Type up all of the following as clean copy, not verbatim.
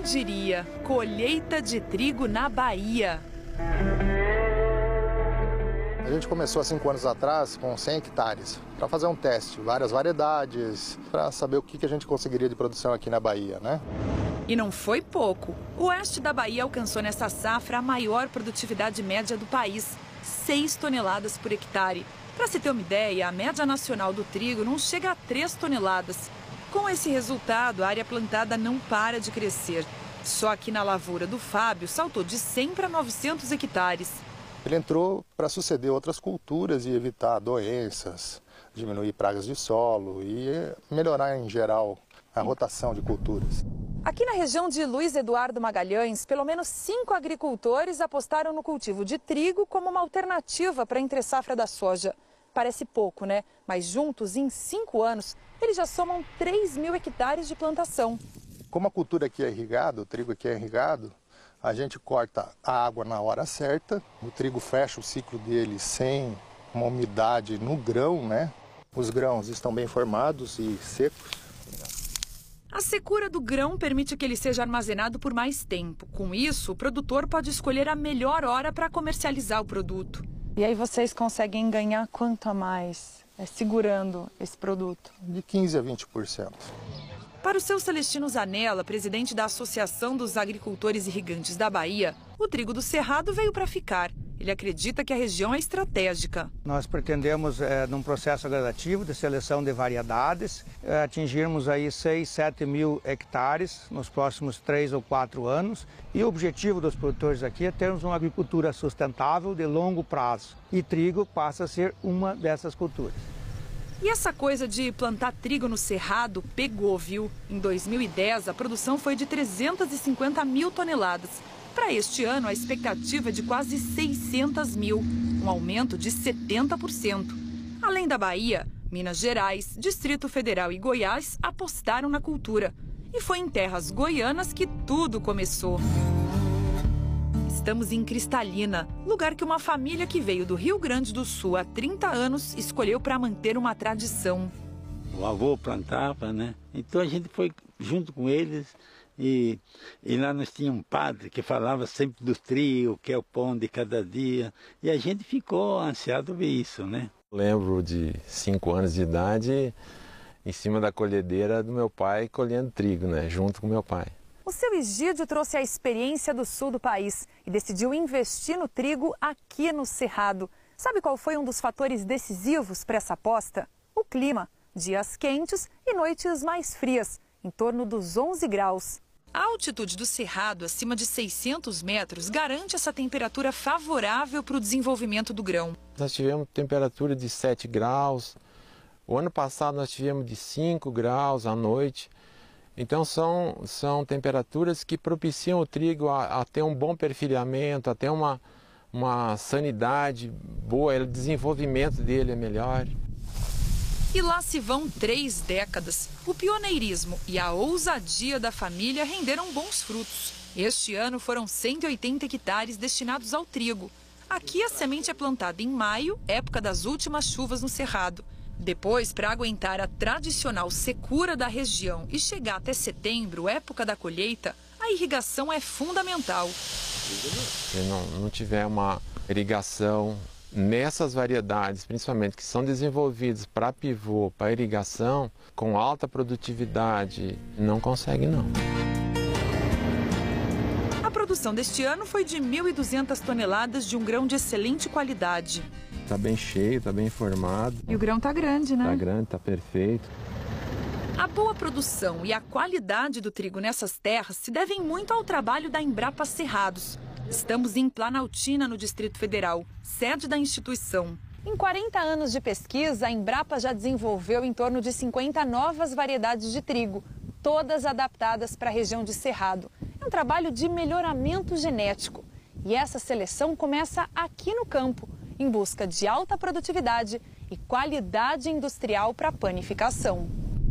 diria? Colheita de trigo na Bahia. A gente começou há 5 anos atrás com 100 hectares para fazer um teste, várias variedades, para saber o que a gente conseguiria de produção aqui na Bahia, né? E não foi pouco. O oeste da Bahia alcançou nessa safra a maior produtividade média do país, 6 toneladas por hectare. Para se ter uma ideia, a média nacional do trigo não chega a 3 toneladas. Com esse resultado, a área plantada não para de crescer. Só aqui na lavoura do Fábio saltou de 100 para 900 hectares. Ele entrou para suceder outras culturas e evitar doenças, diminuir pragas de solo e melhorar em geral a rotação de culturas. Aqui na região de Luiz Eduardo Magalhães, pelo menos 5 agricultores apostaram no cultivo de trigo como uma alternativa para a entre-safra da soja. Parece pouco, né? Mas juntos, em 5 anos, eles já somam 3.000 hectares de plantação. Como a cultura aqui é irrigada, o trigo aqui é irrigado, a gente corta a água na hora certa, o trigo fecha o ciclo dele sem uma umidade no grão, né? Os grãos estão bem formados e secos. A secura do grão permite que ele seja armazenado por mais tempo. Com isso, o produtor pode escolher a melhor hora para comercializar o produto. E aí vocês conseguem ganhar quanto a mais segurando esse produto? De 15% a 20%. Para o seu Celestino Zanella, presidente da Associação dos Agricultores Irrigantes da Bahia, o trigo do Cerrado veio para ficar. Ele acredita que a região é estratégica. Nós pretendemos, num processo gradativo de seleção de variedades, atingirmos aí 6, 7 mil hectares nos próximos 3 ou 4 anos. E o objetivo dos produtores aqui é termos uma agricultura sustentável de longo prazo. E trigo passa a ser uma dessas culturas. E essa coisa de plantar trigo no Cerrado pegou, viu? Em 2010, a produção foi de 350 mil toneladas. Para este ano, a expectativa é de quase 600 mil, um aumento de 70%. Além da Bahia, Minas Gerais, Distrito Federal e Goiás apostaram na cultura. E foi em terras goianas que tudo começou. Estamos em Cristalina, lugar que uma família que veio do Rio Grande do Sul há 30 anos escolheu para manter uma tradição. O avô plantava, né? Então a gente foi junto com eles e lá nós tínhamos um padre que falava sempre do trigo, que é o pão de cada dia. E a gente ficou ansiado ver isso, né? Lembro de 5 anos de idade, em cima da colhedeira do meu pai, colhendo trigo, né? Junto com meu pai. O seu Egídio trouxe a experiência do sul do país e decidiu investir no trigo aqui no Cerrado. Sabe qual foi um dos fatores decisivos para essa aposta? O clima. Dias quentes e noites mais frias, em torno dos 11 graus. A altitude do Cerrado, acima de 600 metros, garante essa temperatura favorável para o desenvolvimento do grão. Nós tivemos temperatura de 7 graus. O ano passado nós tivemos de 5 graus à noite. Então são temperaturas que propiciam o trigo a ter um bom perfilhamento, a ter uma sanidade boa, o desenvolvimento dele é melhor. E lá se vão 3 décadas. O pioneirismo e a ousadia da família renderam bons frutos. Este ano foram 180 hectares destinados ao trigo. Aqui a semente é plantada em maio, época das últimas chuvas no Cerrado. Depois, para aguentar a tradicional secura da região e chegar até setembro, época da colheita, a irrigação é fundamental. Se não tiver uma irrigação nessas variedades, principalmente que são desenvolvidas para pivô, para irrigação, com alta produtividade, não consegue não. A produção deste ano foi de 1.200 toneladas de um grão de excelente qualidade. Está bem cheio, está bem formado. E o grão está grande, né? Está grande, está perfeito. A boa produção e a qualidade do trigo nessas terras se devem muito ao trabalho da Embrapa Cerrados. Estamos em Planaltina, no Distrito Federal, sede da instituição. Em 40 anos de pesquisa, a Embrapa já desenvolveu em torno de 50 novas variedades de trigo, todas adaptadas para a região de Cerrado. É um trabalho de melhoramento genético. E essa seleção começa aqui no campo, em busca de alta produtividade e qualidade industrial para a panificação.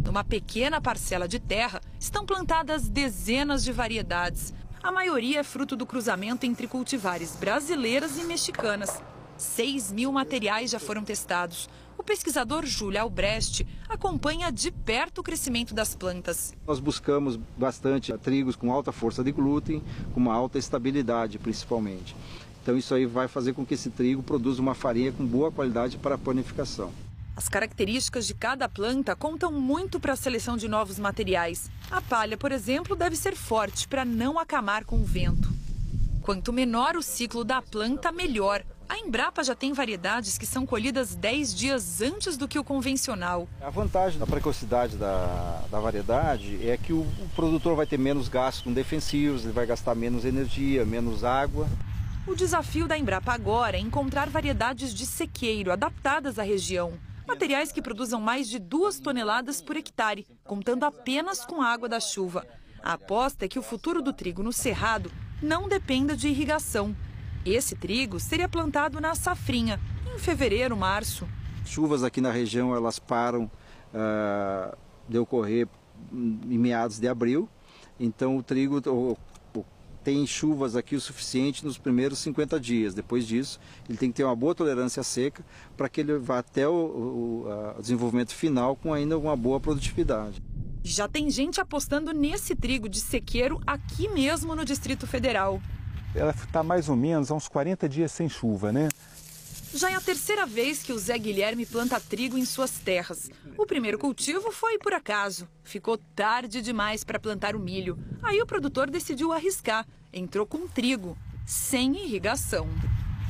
Numa pequena parcela de terra, estão plantadas dezenas de variedades. A maioria é fruto do cruzamento entre cultivares brasileiras e mexicanas. 6.000 materiais já foram testados. O pesquisador Júlio Albrecht acompanha de perto o crescimento das plantas. Nós buscamos bastante trigos com alta força de glúten, com uma alta estabilidade principalmente. Então isso aí vai fazer com que esse trigo produza uma farinha com boa qualidade para a panificação. As características de cada planta contam muito para a seleção de novos materiais. A palha, por exemplo, deve ser forte para não acamar com o vento. Quanto menor o ciclo da planta, melhor. A Embrapa já tem variedades que são colhidas 10 dias antes do que o convencional. A vantagem da precocidade da variedade é que o produtor vai ter menos gasto com defensivos, ele vai gastar menos energia, menos água. O desafio da Embrapa agora é encontrar variedades de sequeiro adaptadas à região. Materiais que produzam mais de 2 toneladas por hectare, contando apenas com a água da chuva. A aposta é que o futuro do trigo no Cerrado não dependa de irrigação. Esse trigo seria plantado na safrinha, em fevereiro, março. Chuvas aqui na região, elas param de ocorrer em meados de abril. Então o trigo tem chuvas aqui o suficiente nos primeiros 50 dias. Depois disso, ele tem que ter uma boa tolerância à seca para que ele vá até o desenvolvimento final com ainda uma boa produtividade. Já tem gente apostando nesse trigo de sequeiro aqui mesmo no Distrito Federal. Ela está mais ou menos há uns 40 dias sem chuva, né? Já é a terceira vez que o Zé Guilherme planta trigo em suas terras. O primeiro cultivo foi por acaso. Ficou tarde demais para plantar o milho. Aí o produtor decidiu arriscar. Entrou com trigo, sem irrigação.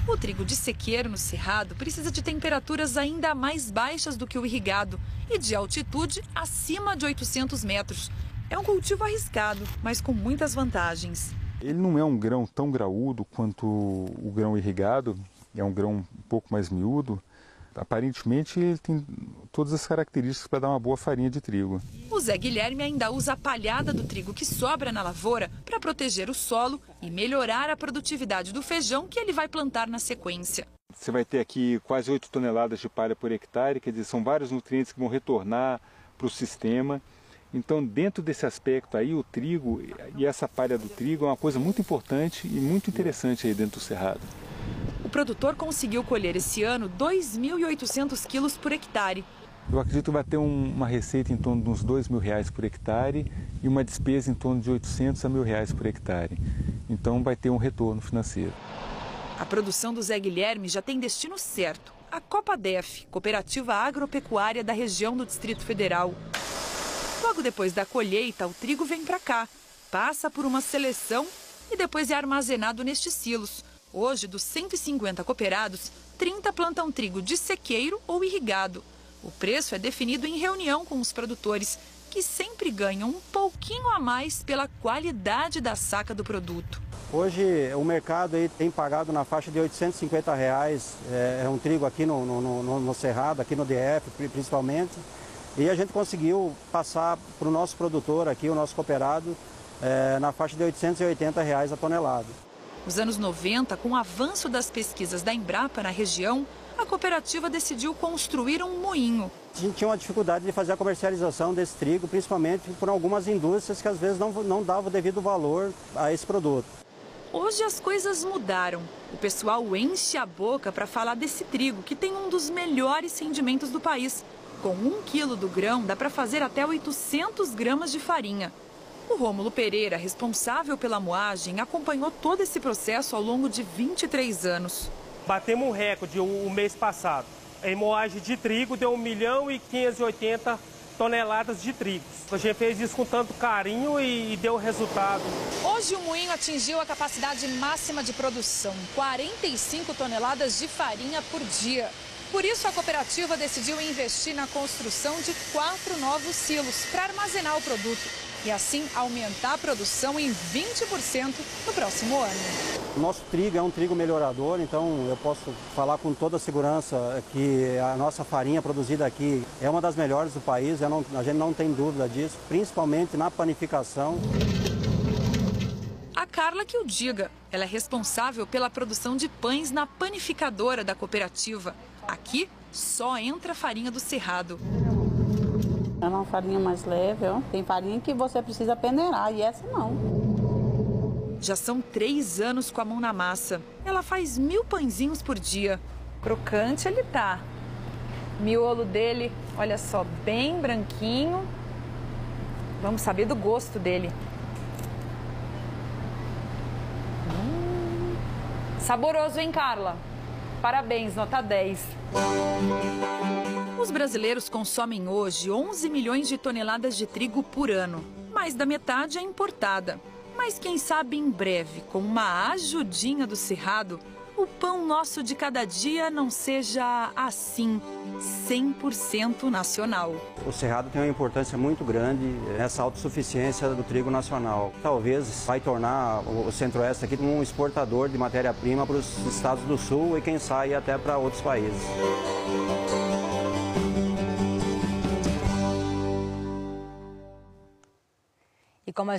O trigo de sequeiro no Cerrado precisa de temperaturas ainda mais baixas do que o irrigado e de altitude acima de 800 metros. É um cultivo arriscado, mas com muitas vantagens. Ele não é um grão tão graúdo quanto o grão irrigado, é um grão um pouco mais miúdo. Aparentemente, ele tem todas as características para dar uma boa farinha de trigo. O Zé Guilherme ainda usa a palhada do trigo que sobra na lavoura para proteger o solo e melhorar a produtividade do feijão que ele vai plantar na sequência. Você vai ter aqui quase 8 toneladas de palha por hectare, quer dizer, são vários nutrientes que vão retornar para o sistema. Então, dentro desse aspecto aí, o trigo e essa palha do trigo é uma coisa muito importante e muito interessante aí dentro do Cerrado. O produtor conseguiu colher esse ano 2.800 quilos por hectare. Eu acredito que vai ter uma receita em torno de uns R$2.000 por hectare e uma despesa em torno de R$800 a R$1.000 por hectare. Então, vai ter um retorno financeiro. A produção do Zé Guilherme já tem destino certo. A Copadef, Cooperativa Agropecuária da região do Distrito Federal. Logo depois da colheita, o trigo vem para cá, passa por uma seleção e depois é armazenado nestes silos. Hoje, dos 150 cooperados, 30 plantam trigo de sequeiro ou irrigado. O preço é definido em reunião com os produtores, que sempre ganham um pouquinho a mais pela qualidade da saca do produto. Hoje o mercado aí tem pagado na faixa de R$850, é um trigo aqui no Cerrado, aqui no DF principalmente. E a gente conseguiu passar para o nosso produtor aqui, o nosso cooperado, na faixa de R$880 a tonelada. Nos anos 90, com o avanço das pesquisas da Embrapa na região, a cooperativa decidiu construir um moinho. A gente tinha uma dificuldade de fazer a comercialização desse trigo, principalmente por algumas indústrias que às vezes não davam o devido valor a esse produto. Hoje as coisas mudaram. O pessoal enche a boca para falar desse trigo, que tem um dos melhores rendimentos do país. Com 1 quilo do grão, dá para fazer até 800 gramas de farinha. O Rômulo Pereira, responsável pela moagem, acompanhou todo esse processo ao longo de 23 anos. Batemos um recorde o mês passado. A moagem de trigo deu 1.580.000 toneladas de trigo. A gente fez isso com tanto carinho e deu resultado. Hoje o moinho atingiu a capacidade máxima de produção, 45 toneladas de farinha por dia. Por isso, a cooperativa decidiu investir na construção de 4 novos silos para armazenar o produto e, assim, aumentar a produção em 20% no próximo ano. O nosso trigo é um trigo melhorador, então eu posso falar com toda a segurança que a nossa farinha produzida aqui é uma das melhores do país, a gente não tem dúvida disso, principalmente na panificação. A Carla que o diga. Ela é responsável pela produção de pães na panificadora da cooperativa. Aqui só entra a farinha do Cerrado. É uma farinha mais leve, ó. Tem farinha que você precisa peneirar e essa não. Já são 3 anos com a mão na massa. Ela faz 1000 pãezinhos por dia. Crocante ele tá. Miolo dele, olha só, bem branquinho. Vamos saber do gosto dele. Saboroso, hein, Carla? Parabéns, nota 10. Os brasileiros consomem hoje 11 milhões de toneladas de trigo por ano. Mais da metade é importada. Mas quem sabe em breve, com uma ajudinha do Cerrado, o pão nosso de cada dia não seja assim, 100% nacional. O Cerrado tem uma importância muito grande nessa autossuficiência do trigo nacional. Talvez vai tornar o Centro-Oeste aqui um exportador de matéria-prima para os estados do Sul e quem sabe até para outros países. E como a